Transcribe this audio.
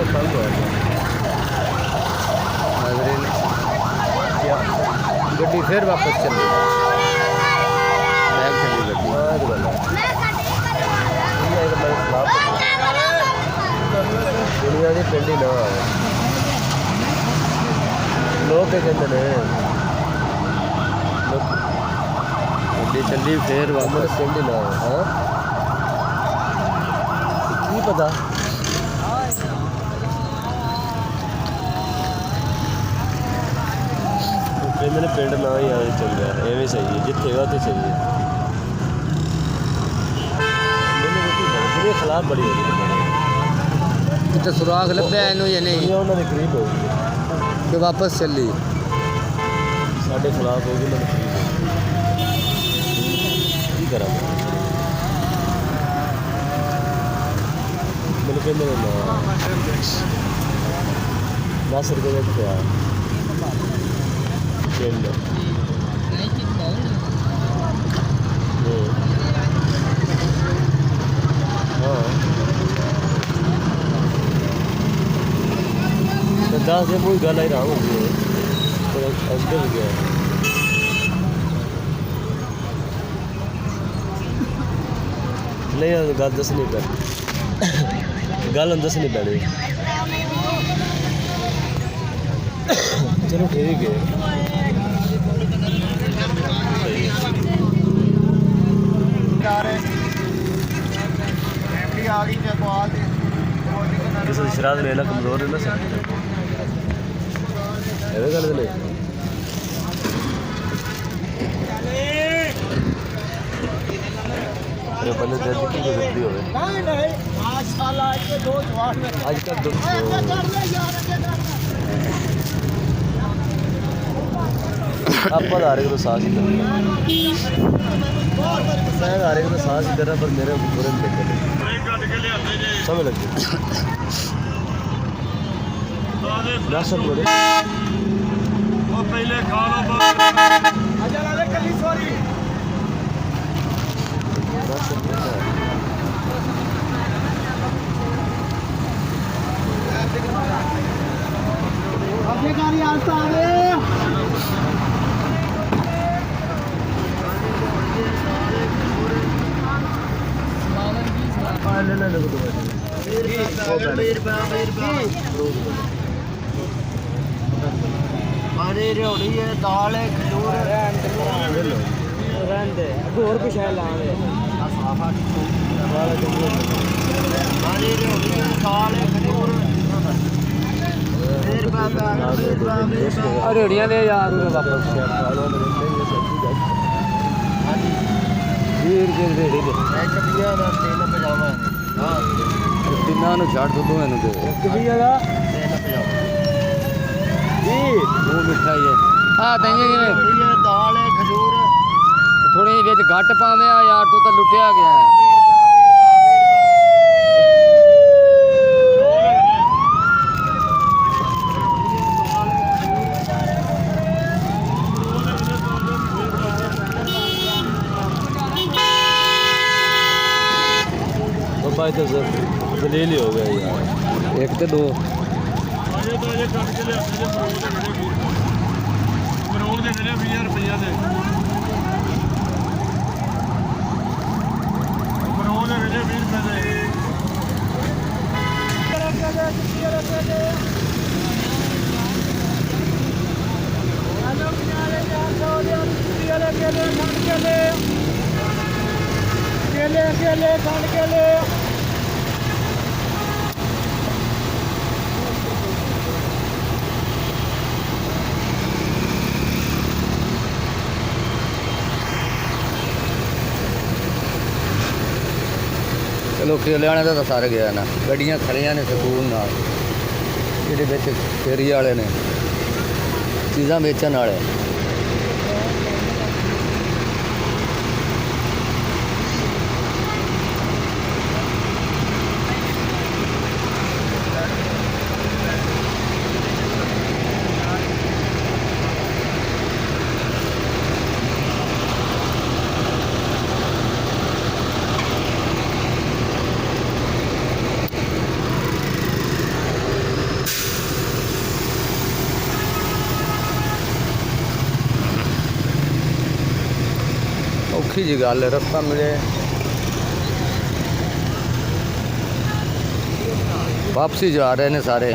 तंग हो गया गड्डी फिर वापस चली बैग चली गड्डी दुनिया की पिंड ही ना आए लोग क्या कहते हैं गड्डी चली फिर वापस पिंड ही ना आए हाँ की पता मैंने पिंड ना ही आए चंगा एवं सही है जितेगा तो सही है मेरे खिलाफ बड़ी हो गई तो सुराख लभ्या इनू या नहीं उन्होंने करीब हो गई कि वापस चली साढ़े खिलाफ हो गई मैंने करीब की करा मैंने कहते ना 10 रुपये का क्या पिंड हाँ 10 दिन कोई गल ही रहा होगी अंदर गया नहीं गल दसनी पै गल दसनी पैनी चलो ठीक है किसी शराब लेना कमजोर है ना सर गल नहीं बंदे दर्द की गलती हो आजकल आप आ रहे तो सांस ही कर मैं आ रहे तो सांस ही कर रहा पर मेरे बुरे में देख समझ लग गई बोले पहले खा अपने गाड़ी आता है अरे रोड़ी है दाल है खजूर रहते और कुछ है लाने अरे रोड़ी है दाल है खजूर रेड़ियाँ ले यार वापस रेड़ी तिना छड़ दो मिठाई है हाँ दाल है खजूर थोड़ी बिच घट पावे यार तू तो लुटिया गया है तो जलील ही हो गया यार एक तो दो केले चलो केलियाने तो सारे गया ना गड्डियां खड़िया ने सकून नाल जिहड़े विच फेरी वाले ने चीज़ां बेचण वाले औखी जी गल है, रस्ता मिले वापसी जा रहे हैं सारे।